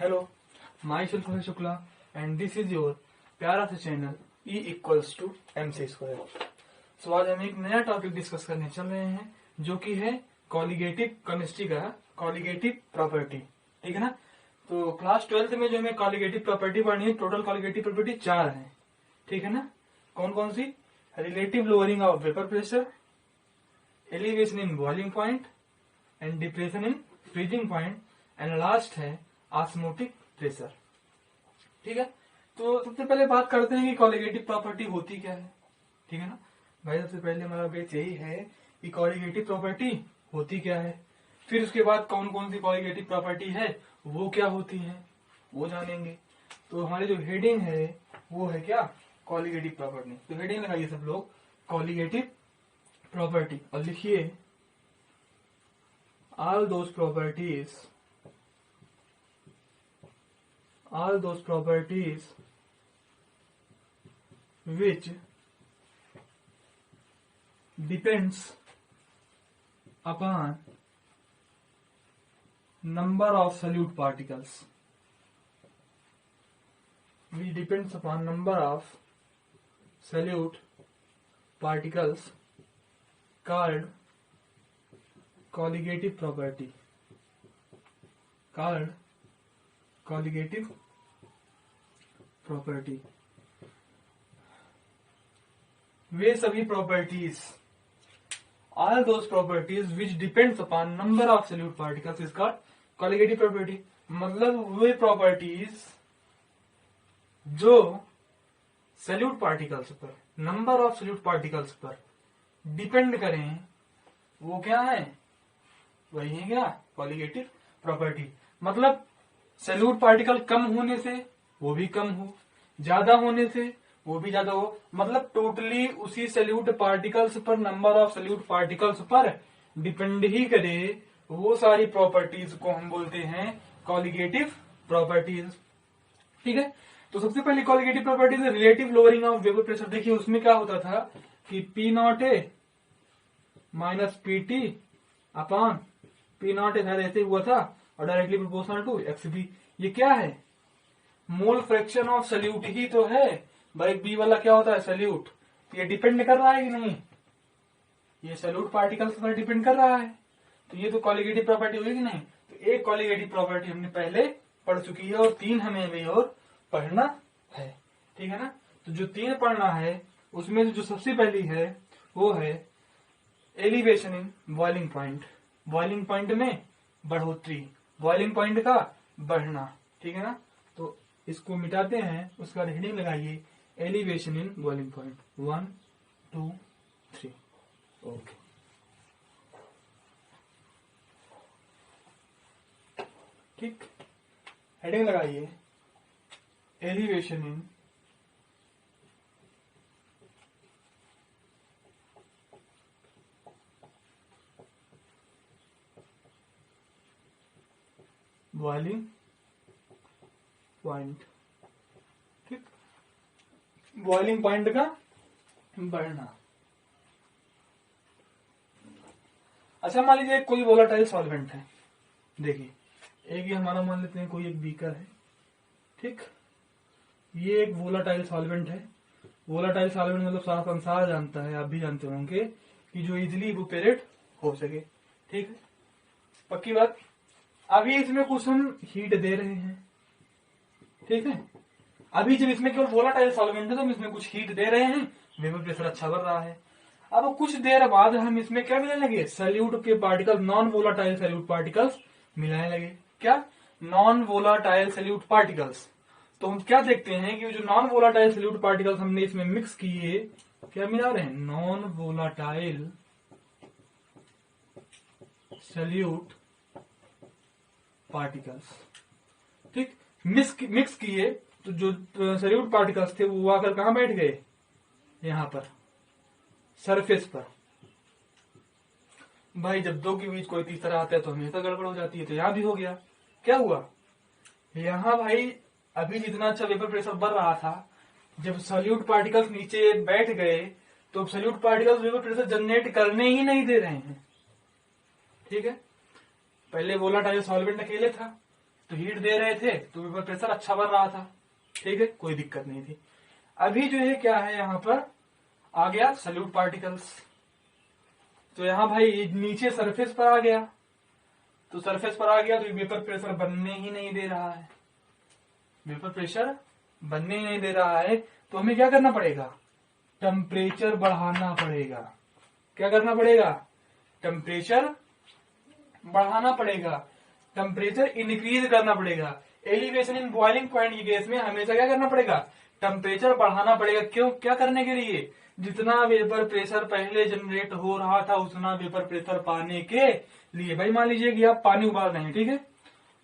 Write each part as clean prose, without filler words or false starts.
Hello, my self Harsh Shukla and this is your प्यारा सा channel E equals to MC square. So आज हम एक नया टॉपिक डिस्कस करने चल रहे हैं जो कि है कॉलिगेटिव केमिस्ट्री का कॉलिगेटिव प्रॉपर्टी। ठीक है ना। तो क्लास 12th में जो हमें कॉलिगेटिव प्रॉपर्टी पढ़नी है, टोटल कॉलिगेटिव प्रॉपर्टी 4 है। ठीक है ना। कौन कौन सी? Relative lowering of vapour pressure, elevation in boiling point and depression in freezing point and last है ऑस्मोटिक प्रेशर। ठीक है। तो सबसे पहले बात करते हैं कि कॉलिगेटिव प्रॉपर्टी होती क्या है। ठीक है ना भाई। सबसे पहले हमारा बेस यही है कि कॉलिगेटिव प्रॉपर्टी होती क्या है, फिर उसके बाद कौन कौन सी कॉलिगेटिव प्रॉपर्टी है वो क्या होती है वो जानेंगे। तो हमारी जो हेडिंग है वो है क्या, कॉलिगेटिव प्रॉपर्टी। तो हेडिंग लगाइए सब लोग, कॉलिगेटिव प्रॉपर्टी, और लिखिए all those properties which depends upon number of solute particles, called colligative property। वे सभी properties, all those properties which depends upon number of solute particles is called colligative property। मतलब वे properties जो salute particles पर, number of solute particles पर depend करें वो क्या है, वही है क्या, कॉलिगेटिव प्रॉपर्टी। मतलब सल्यूट पार्टिकल कम होने से वो भी कम हो, ज्यादा होने से वो भी ज्यादा हो, मतलब टोटली उसी सल्यूट पार्टिकल्स पर, नंबर ऑफ सल्यूट पार्टिकल्स पर डिपेंड ही करे, वो सारी प्रॉपर्टीज को हम बोलते हैं कॉलिगेटिव प्रॉपर्टीज। ठीक है। तो सबसे पहले colligative properties relative lowering of vapour pressure. देखिए उसमें क्या होता था कि P0A minus PT upon P0A ऐसे हुआ था और डायरेक्टली प्रोपोर्शनल टू XB। ये क्या है, मोल फ्रैक्शन ऑफ सल्यूट ही तो है भाई। बी वाला क्या होता है, सल्यूट। तो ये डिपेंड कर रहा है कि नहीं, ये सल्यूट पार्टिकल्स पर डिपेंड कर रहा है। तो ये तो कॉलिगेटिव प्रॉपर्टी हुई कि नहीं। तो एक कॉलिगेटिव प्रॉपर्टी हमने पहले पढ़ चुकी है और 3 हमें अभी और पढ़ना है। ठीक है ना। तो जो 3 पढ़ना है उसमें जो सबसे पहली है वो है elevation in boiling point. Boiling point में बढ़ोतरी, बॉइलिंग पॉइंट का बढ़ना। ठीक है ना। तो इसको मिटाते हैं, उसका हेडिंग लगाइए elevation in boiling point 1 2 3। Okay. ठीक, हेडिंग लगाइए एलिवेशन इन बॉइलिंग पॉइंट। ठीक, बॉइलिंग पॉइंट का बढ़ना। अच्छा मान लीजिए कोई वोलाटाइल सॉल्वेंट है। देखिए एक ये हमारा मान लेते हैं कोई एक बीकर है। ठीक, ये एक वोलाटाइल सॉल्वेंट है। वोलाटाइल सॉल्वेंट मतलब सारा संसार जानता है, आप भी जानते होंगे, कि जो इजिली इवोपोरेट हो सके। ठीक है, पक्की बात। अभी इसमें कुछ हम हीट दे रहे हैं। ठीक है, अभी जब इसमें केवल वोलाटाइल सॉल्वेंट है तो हम इसमें कुछ हीट दे रहे हैं, वेपर प्रेशर अच्छा बढ़ रहा है। अब कुछ देर बाद हम इसमें क्या मिलाने लगे, सल्यूट के particle, non volatile solute particles मिलाने लगे। क्या, नॉन वोलाटाइल सल्यूट पार्टिकल्स। तो हम क्या देखते हैं कि जो नॉन वोलाटाइल सल्यूट पार्टिकल्स हमने इसमें मिक्स किए, क्या मिला रहे हैं, नॉन वोलाटाइल सल्यूट पार्टिकल्स। ठीक, मिक्स किए तो जो सल्यूट पार्टिकल्स थे वो आकर कहां बैठ गए, यहां पर सरफेस पर। भाई जब दो के बीच कोई तीसरा आता है तो हमेशा गड़बड़ हो जाती है। तो यहां भी हो गया। क्या हुआ, यहां भाई अभी जितना अच्छा वेपर प्रेशर बढ़ रहा था, जब सल्यूट पार्टिकल्स नीचे बैठ गए तो salute particles vapour pressure generate करने ही नहीं दे रहे हैं। ठीक है, पहले वोलाटाइल सॉल्वेंट अकेले था तो हीट दे रहे थे तो वेपर प्रेशर अच्छा बन रहा था, ठीक है, कोई दिक्कत नहीं थी। अभी जो है क्या है, यहाँ पर आ गया सॉल्यूट पार्टिकल्स, तो यहाँ भाई नीचे सरफेस पर आ गया, तो सरफेस पर आ गया तो वेपर प्रेशर बनने ही नहीं दे रहा है, वेपर प्रेशर बनने ही नहीं दे रहा है। तो हमें क्या करना पड़ेगा, टेम्परेचर बढ़ाना पड़ेगा। क्या करना पड़ेगा, टेम्परेचर बढ़ाना पड़ेगा, टेम्परेचर इंक्रीज करना पड़ेगा। एलिवेशन इन बॉइलिंग पॉइंट की केस में हमेशा क्या करना पड़ेगा, टेम्परेचर बढ़ाना पड़ेगा। क्यों, क्या करने के लिए, जितना वेपर प्रेशर पहले जनरेट हो रहा था उतना वेपर प्रेशर पाने के लिए। भाई मान लीजिए कि आप पानी उबाल रहे हैं, ठीक है,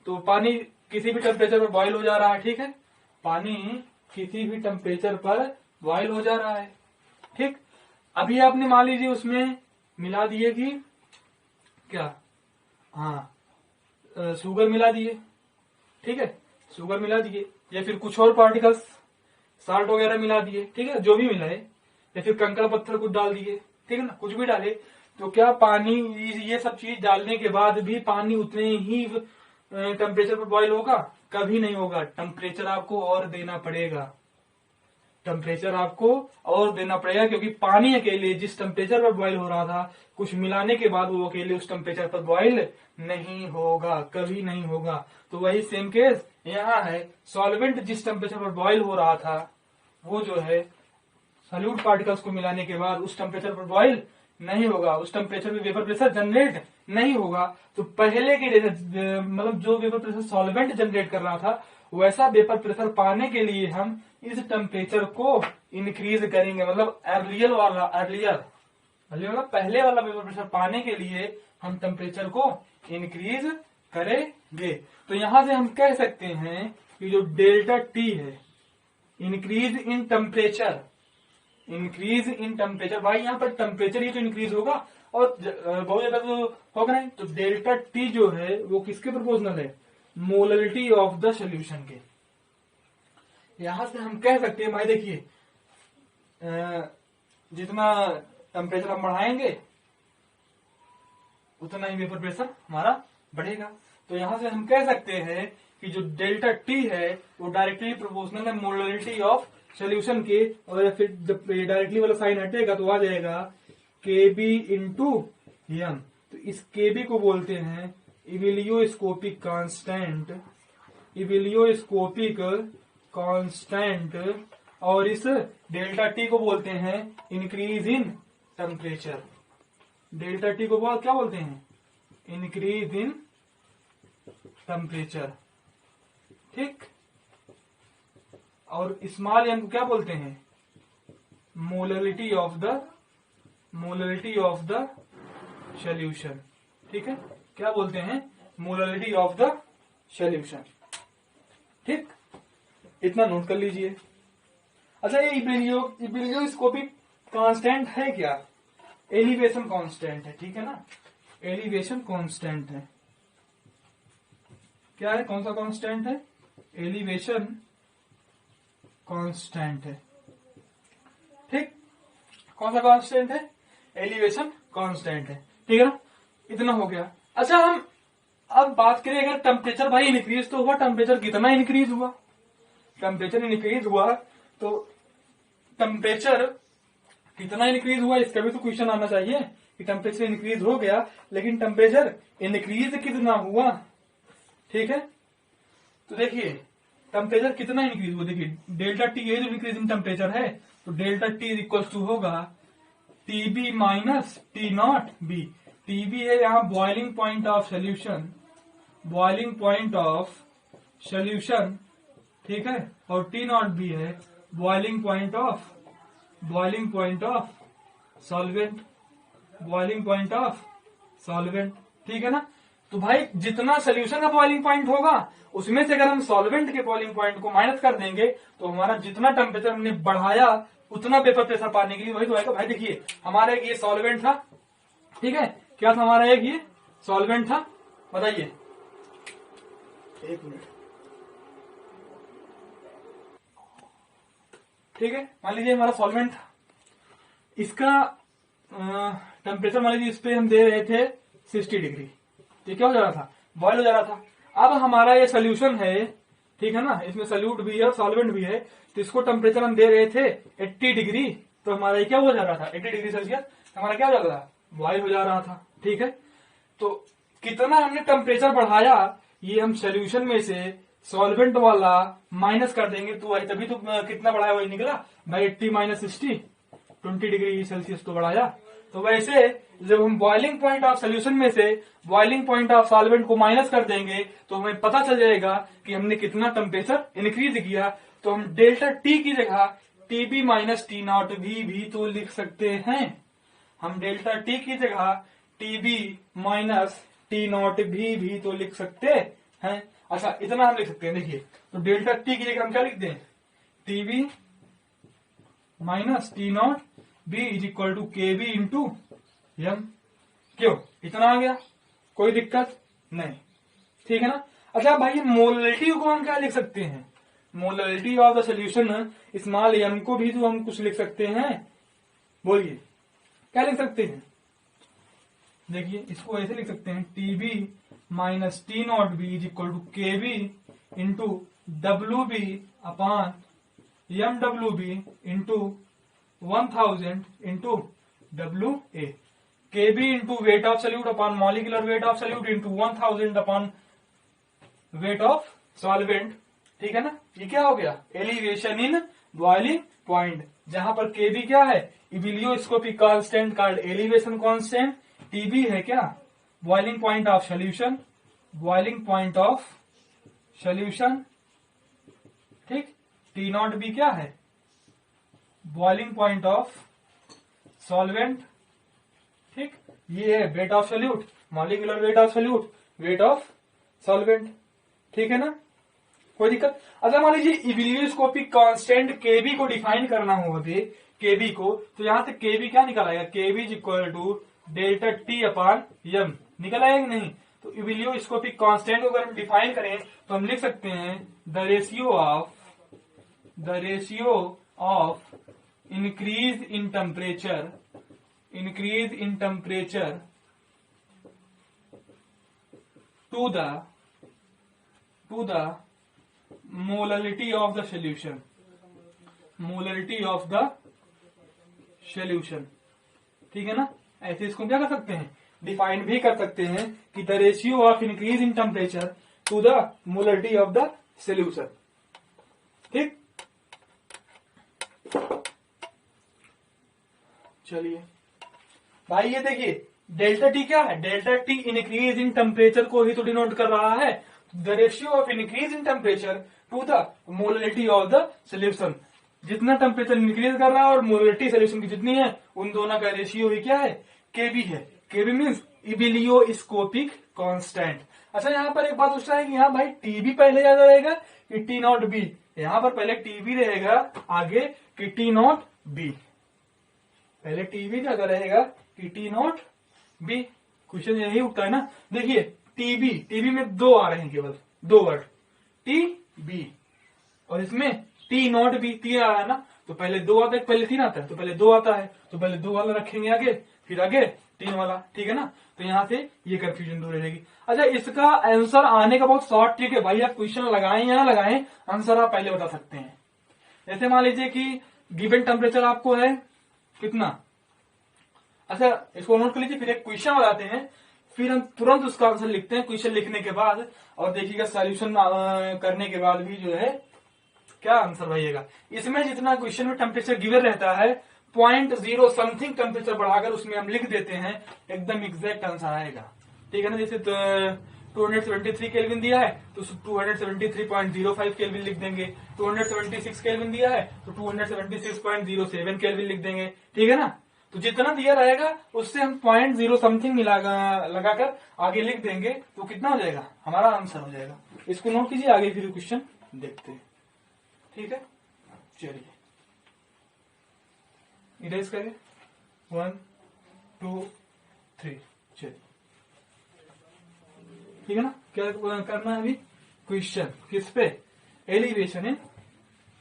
तो पानी किसी भी टेम्परेचर पर बॉयल हो जा रहा है, ठीक है, पानी किसी भी टेम्परेचर पर बॉयल हो जा रहा है, ठीक। अभी आपने मान लीजिए उसमें मिला दिए कि क्या, हाँ शुगर मिला दिए, ठीक है, शुगर मिला दिए, या फिर कुछ और पार्टिकल्स साल्ट वगैरह मिला दिए, ठीक है, जो भी मिलाए, या फिर कंकड़ पत्थर कुछ डाल दिए, ठीक है ना, कुछ भी डाले, तो क्या पानी, ये सब चीज डालने के बाद भी पानी उतने ही टेम्परेचर पर बॉईल होगा, कभी नहीं होगा। टेम्परेचर आपको और देना पड़ेगा, टेम्परेचर आपको और देना पड़ेगा, क्योंकि पानी अकेले जिस टेम्परेचर पर बॉईल हो रहा था कुछ मिलाने के बाद वो अकेले उस टेम्परेचर पर बॉईल नहीं होगा, कभी नहीं होगा। तो वही सेम केस यहाँ है, सॉल्वेंट जिस टेम्परेचर पर बॉईल हो रहा था वो जो है सॉल्यूट पार्टिकल्स को मिलाने के बाद उस टेम्परेचर पर बॉईल नहीं होगा, उस टेम्परेचर पे वेपर प्रेशर जनरेट नहीं होगा। तो पहले के मतलब जो वेपर प्रेशर सॉल्वेंट जनरेट कर रहा था वैसा वेपर प्रेशर पाने के लिए हम इस टेम्परेचर को इंक्रीज करेंगे, मतलब अर्लियर मतलब पहले वाला वेपर प्रेशर पाने के लिए हम टेम्परेचर को इंक्रीज करेंगे। तो यहां से हम कह सकते हैं कि जो डेल्टा टी है, increase in temperature, increase in temperature, भाई यहाँ पर टेम्परेचर ही तो इंक्रीज होगा और बहुत ज्यादा तो होगा नहीं। तो डेल्टा टी जो है वो किसके प्रोपोर्शनल है, मोलरिटी ऑफ द सोल्यूशन के। यहां से हम कह सकते हैं भाई देखिए, जितना टेम्परेचर हम बढ़ाएंगे उतना ही वेपर प्रेशर हमारा बढ़ेगा। तो यहां से हम कह सकते हैं कि जो डेल्टा टी है वो डायरेक्टली प्रोपोर्शनल है मोलरिटी ऑफ सोल्यूशन के, और फिर जब डायरेक्टली वाला साइन हटेगा तो आ जाएगा के बी इंटू एम। तो इस के बी को बोलते हैं इविलियोस्कोपिक कांस्टेंट, इविलियोस्कोपिक कांस्टेंट, और इस डेल्टा टी को बोलते हैं increase in temperature. Delta T को क्या बोलते हैं, इंक्रीज इन टेम्परेचर, ठीक। और स्मॉल एम को क्या बोलते हैं, मोलरिटी ऑफ द सोल्यूशन, ठीक है, क्या बोलते हैं, मोलरिटी ऑफ द सोल्यूशन, ठीक। इतना नोट कर लीजिए। अच्छा, ये इबिलियोस्कोपिक कांस्टेंट है क्या, एलिवेशन कांस्टेंट है, ठीक है ना, एलिवेशन कांस्टेंट है। क्या है, कौन सा कांस्टेंट है, एलिवेशन कांस्टेंट है, ठीक। कौन सा कांस्टेंट है, एलिवेशन कांस्टेंट है, ठीक है ना। इतना हो गया। अच्छा, हम अब बात करें अगर टेम्परेचर भाई इंक्रीज तो हुआ, टेम्परेचर कितना इंक्रीज हुआ, टेम्परेचर इंक्रीज हुआ तो टेम्परेचर कितना इंक्रीज हुआ, इसका भी तो क्वेश्चन आना चाहिए कि टेम्परेचर इंक्रीज हो गया लेकिन टेम्परेचर इंक्रीज कितना हुआ, ठीक है। तो देखिए टेम्परेचर कितना इंक्रीज हुआ, देखिए डेल्टा टी ये जो इंक्रीज इन टेम्परेचर है, तो डेल्टा टी इक्वल टू होगा TB minus T not be. TB है यहाँ boiling point of solution, boiling point of solution, ठीक है, और टी नॉट बी है boiling point of solvent, boiling point of solvent, ठीक है ना। तो भाई जितना सोल्यूशन का बॉइलिंग पॉइंट होगा उसमें से अगर हम सॉल्वेंट के बॉइलिंग पॉइंट को माइनस कर देंगे तो हमारा जितना टेम्परेचर हमने बढ़ाया उतना वेपर प्रेशर पाने के लिए वही तो आएगा। भाई देखिए हमारा एक ये सॉल्वेंट था, ठीक है, क्या था हमारा एक ये सॉल्वेंट था, बताइए, एक मिनट, ठीक है, मान लीजिए हमारा सॉल्वेंट था, इसका टेम्परेचर मान लीजिए इस पे हम दे रहे थे 60 डिग्री, तो क्या हो जा रहा था, बॉयल हो जा रहा था। अब हमारा ये सोल्यूशन है, ठीक है ना, इसमें सल्यूट भी है और सॉल्वेंट भी है, तो इसको टेम्परेचर हम दे रहे थे 80 डिग्री, तो हमारा ये क्या हो जा रहा था 80 डिग्री सेल्सियस, हमारा क्या हो जा रहा था, बॉयल हो जा रहा था, ठीक है। तो कितना हमने टेम्परेचर बढ़ाया ये हम सोल्यूशन में से सॉल्वेंट वाला माइनस कर देंगे, तो वही तभी तो कितना बढ़ाया वही निकला भाई 80 माइनस 60, 20 डिग्री सेल्सियस तो बढ़ाया। तो वैसे जब हम बॉइलिंग पॉइंट ऑफ सोल्यूशन में से बॉइलिंग पॉइंट ऑफ सॉल्वेंट को माइनस कर देंगे तो हमें पता चल जाएगा कि हमने कितना टेम्परेचर इंक्रीज किया। तो हम डेल्टा टी की जगह टीबी माइनस टी नॉट भी तो लिख सकते हैं। हम डेल्टा टी की जगह टीबी माइनस टी नॉट भी तो लिख सकते हैं। अच्छा इतना हम लिख सकते हैं, देखिए तो डेल्टा टी की जगह हम क्या लिखते हैं, TB minus T not B is equal to K B into M. क्यों इतना आ गया, कोई दिक्कत नहीं, ठीक है ना। अच्छा भाई मोलरिटी को हम क्या लिख सकते हैं, molarity of the solution small M को भी तो हम कुछ लिख सकते हैं, बोलिए क्या लिख सकते हैं। देखिए इसको ऐसे लिख सकते हैं TB minus T not B is equal to K B into W B upon M W B into 1000 into W A, K B into weight of solute upon molecular weight of solute into 1000 upon weight of solvent, ठीक है ना। ये क्या हो गया, elevation in boiling point, जहां पर के बी क्या है, ebullioscopic constant called elevation constant, TB है क्या boiling point of solution, boiling point of solution, ठीक। टी नॉट बी क्या है, बॉइलिंग पॉइंट ऑफ सॉल्वेंट, ठीक। ये है weight of solute, molecular weight of solute, weight of solvent, ठीक है ना, कोई दिक्कत। अच्छा मान लीजिए इबिलियोस्कोपिक कांस्टेंट केबी को डिफाइन करना हो केबी को, तो यहां से केबी क्या निकल आएगा, KB is equal to delta T upon M निकल आएगा कि नहीं। तो इबिलियोस्कोपिक कांस्टेंट को अगर हम डिफाइन करें तो हम लिख सकते हैं the ratio of increase in temperature to the molarity of the solution, ठीक है ना। ऐसे इसको क्या कर सकते हैं, डिफाइन भी कर सकते हैं कि the ratio of increase in temperature to the molarity of the solution, ठीक। चलिए भाई ये देखिए डेल्टा टी क्या है, delta T increase in temperature को ही तो डिनोट कर रहा है, the ratio of increase in temperature to the molarity of the solution, जितना टेम्परेचर इंक्रीज कर रहा है और मोलरिटी सोल्यूशन की जितनी है उन दोनों का रेशियो ही क्या है, केबी है। केबी मीन्स इबिलियोस्कोपिक कांस्टेंट। अच्छा यहाँ पर एक बात पूछ रहा है कि यहाँ भाई टीबी पहले ज्यादा रहेगा कि टी नॉट बी, यहाँ पर पहले टीबी रहेगा आगे कि टी नॉट बी, पहले टीबी ज्यादा रहेगा कि टी नॉट बी, क्वेश्चन यही उठता है ना। देखिए टीबी में दो आ रहे हैं, केवल दो वर्ड टी बी, और इसमें टी नॉट बी तीन आ रहा है ना, तो पहले दो आता है पहले तीन आता है, तो पहले दो आता है तो पहले दो वाला रखेंगे आगे, फिर आगे तीन वाला, ठीक है ना। तो यहां से ये कंफ्यूजन दूर रहेगी। अच्छा इसका आंसर आने का बहुत शॉर्ट ट्रिक है भाई, आप क्वेश्चन लगाएं या ना लगाएं आंसर आप पहले बता सकते हैं। जैसे मान लीजिए कि गिवन टेम्परेचर आपको है कितना, अच्छा इसको नोट कर लीजिए, फिर एक क्वेश्चन बताते हैं, फिर हम तुरंत उसका आंसर लिखते हैं क्वेश्चन लिखने के बाद, और देखिएगा सॉल्यूशन करने के बाद भी जो है क्या आंसर भरिएगा। इसमें जितना क्वेश्चन में टेम्परेचर गिवन रहता है 0.0 समथिंग टेम्परेचर बढ़ाकर उसमें हम लिख देते हैं, एकदम एग्जैक्ट आंसर आएगा, ठीक है ना। जैसे 273 केल्विन दिया है तो 273.05 केल्विन लिख देंगे, 276 केल्विन दिया है तो 276.07 केल्विन लिख देंगे, ठीक है ना। तो जितना दिया रहेगा उससे हम 0.0 समथिंग लगाकर आगे लिख देंगे, तो कितना हो जाएगा, हमारा आंसर हो जाएगा। इसको नोट कीजिए, आगे फिर क्वेश्चन देखते हैं, ठीक है। चलिए इरेज करें 1 2 3, चलिए ठीक है ना। क्या करना है अभी, क्वेश्चन किस पे, एलिवेशन इन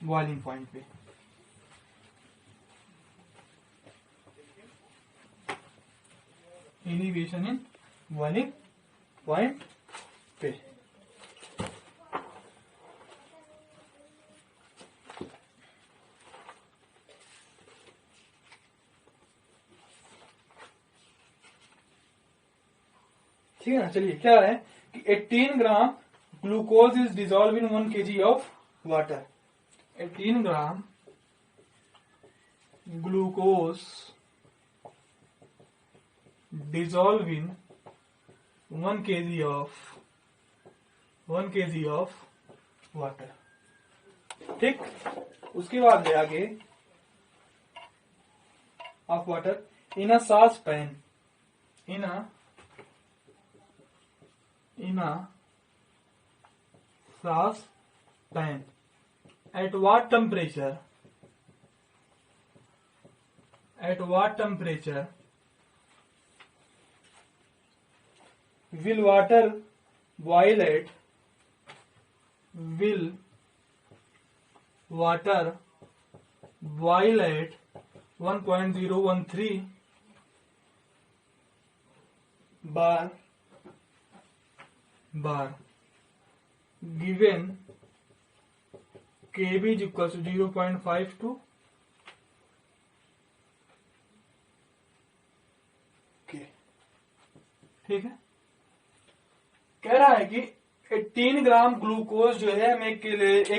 बॉइलिंग पॉइंट पे। एलिवेशन इन बॉइलिंग पॉइंट पे, ठीक है ना। चलिए क्या है कि 18 gram glucose is dissolve in 1 kg of water. 18 gram glucose dissolve in 1 kg of water. ठीक, उसके बाद है आगे of water in a sauce pan, in a sauce pan at what temperature will water boil at 1.013 bar given kb is equal to 0.52। ठीक है, कह रहा है कि 18 ग्राम ग्लूकोज जो है हम 1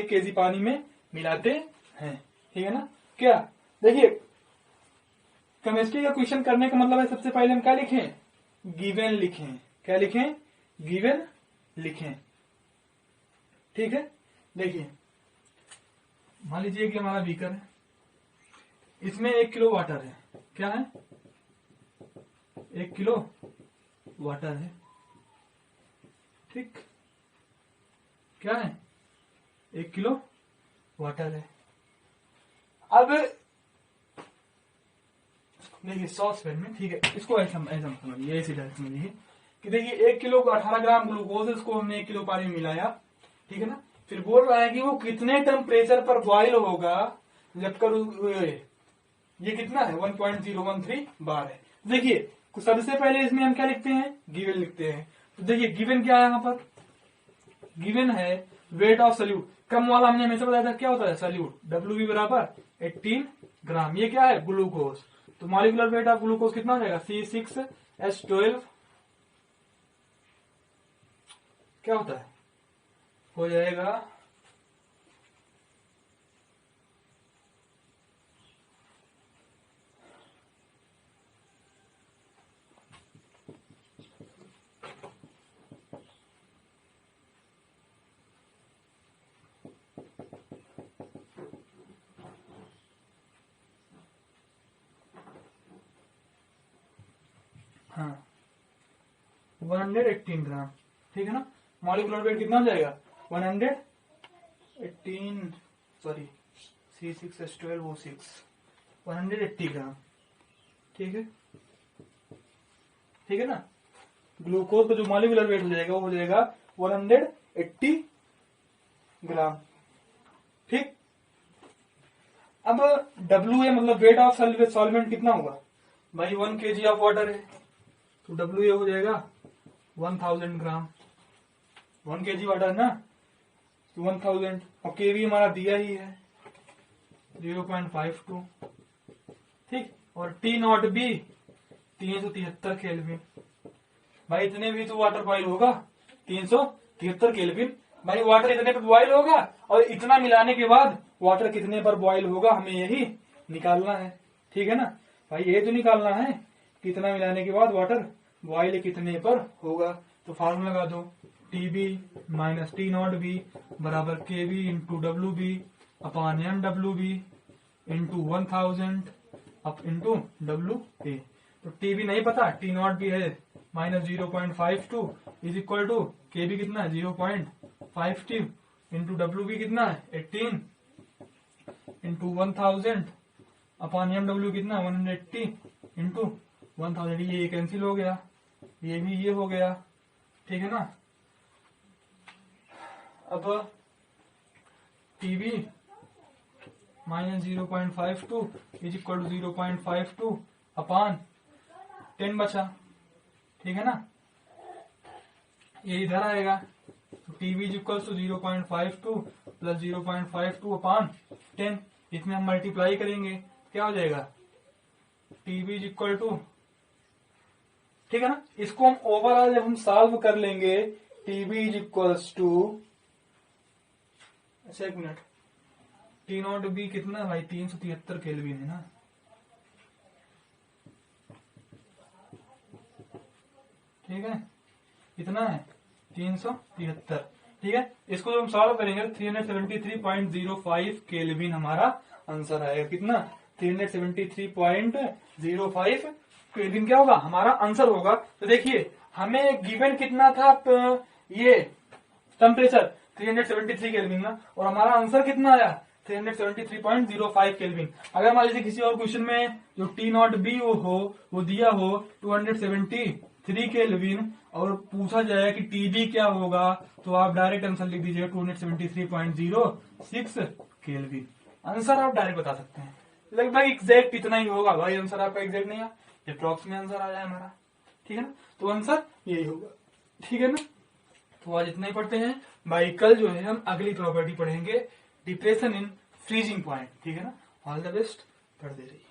kg पानी में मिलाते हैं। ठीक है ना। क्या देखिए, केमिस्ट्री का क्वेश्चन करने का मतलब है सबसे पहले हम क्या लिखें, गिवन लिखें। क्या लिखें, गिवन लिखें। ठीक है, देखिए मान लीजिए कि हमारा बीकर है, इसमें 1 किलो वाटर है। क्या है, 1 किलो वाटर है। ठीक, क्या है, 1 किलो वाटर है। अब देखिए सॉस पैन में, ठीक है, इसको ऐसा समझिए, ऐसी डायरेक्ट समझिए कि देखिए 1 किलो को 18 ग्राम ग्लूकोज इसको हमने 1 किलो पानी में मिलाया। ठीक है ना। फिर बोल रहा है कि वो कितने टेम्परेचर पर बॉयल होगा जबकर ये कितना है, 1.013 बार है। देखिए सबसे पहले इसमें हम क्या लिखते हैं, गिवन लिखते हैं। तो देखिए गिवन क्या है, यहाँ पर गिवन है वेट ऑफ सल्यूट। कम वाला हमने हमेशा बताया था क्या होता है, सल्यूट, WB बराबर 18 ग्राम। ये क्या है, ग्लूकोज। तो मॉलिक्यूलर वेट ऑफ ग्लूकोज कितना हो जाएगा, C6H12 क्या होता है, हो जाएगा हाँ 118 ग्राम। ठीक है ना। मॉलिक्यूलर वेट कितना हो जाएगा, 118, सॉरी C6H12O6 180 ग्राम। ठीक है, ठीक है ना। ग्लूकोज का जो मॉलिक्यूलर वेट हो जाएगा वो हो जाएगा 180 ग्राम। ठीक, अब WA मतलब वेट ऑफ सॉल्वेंट कितना होगा भाई, 1 kg ऑफ वाटर है तो WA हो जाएगा 1000 ग्राम। 1 kg वाटर ना, तो 1000, और केवी हमारा दिया ही है 0.52। ठीक, और T0B 373 केल्विन। भाई इतने भी तो वाटर बॉयल होगा, 373 केल्विन। भाई वाटर इतने पर बॉयल होगा और इतना मिलाने के बाद वाटर कितने पर बॉयल होगा, हमें यही निकालना है। ठीक है ना भाई, ये तो निकालना है कितना मिलाने के बाद वाटर बॉयल कितने पर होगा। तो फार्मूला लगा दो, TB माइनस T0B बराबर KB into WB upon MWB into 1000 up into WA। तो TB नहीं पता, T0B है minus 0.52 is equal to KB कितना है 0.52 इंटू WB कितना है 18 इंटू 1000 अपॉन MW कितना 180 इंटू 1000। ये कैंसिल हो गया, ये भी ये हो गया। ठीक है ना। अब TB minus 0.52 is equal to 0.52 upon 10 बचा। ठीक है ना, ये इधर आएगा तो TB is equal to 0.52 plus 0.52 upon 10। इसमें हम मल्टीप्लाई करेंगे क्या हो जाएगा, TB इज इक्वल टू ठीक है ना। इसको हम ओवरऑल जब हम सॉल्व कर लेंगे, टीबी इज इक्वल्स टू, अच्छा एक मिनट, टी नॉट बी कितना भाई 373 केल्विन है ना, ठीक है, कितना है 373, ठीक है। इसको जब हम सॉल्व करेंगे 373.05 केल्विन हमारा आंसर आएगा। कितना 373.05 केल्विन क्या होगा हमारा आंसर होगा। तो देखिए हमें गिवन कितना था ये टेम्परेचर 373 केल्विन ना, और हमारा आंसर कितना आया 373.05 केल्विन। अगर मान लीजिए किसी और क्वेश्चन में जो टी नॉट बी वो दिया हो 273 केल्विन और पूछा जाए कि टीबी क्या होगा, तो आप डायरेक्ट आंसर लिख दीजिएगा 273.06 केल्विन। आंसर आप डायरेक्ट बता सकते हैं, लगभग एग्जैक्ट इतना ही होगा भाई, आंसर आपका एग्जैक्ट नहीं है, अप्रॉक्स में आंसर आ जाए हमारा, ठीक है ना। तो आंसर यही होगा, ठीक है ना। तो आज इतना ही पढ़ते हैं भाई, कल जो है हम अगली प्रॉपर्टी पढ़ेंगे, डिप्रेशन इन फ्रीजिंग पॉइंट, ठीक है ना। ऑल द बेस्ट, पढ़ते रहिए।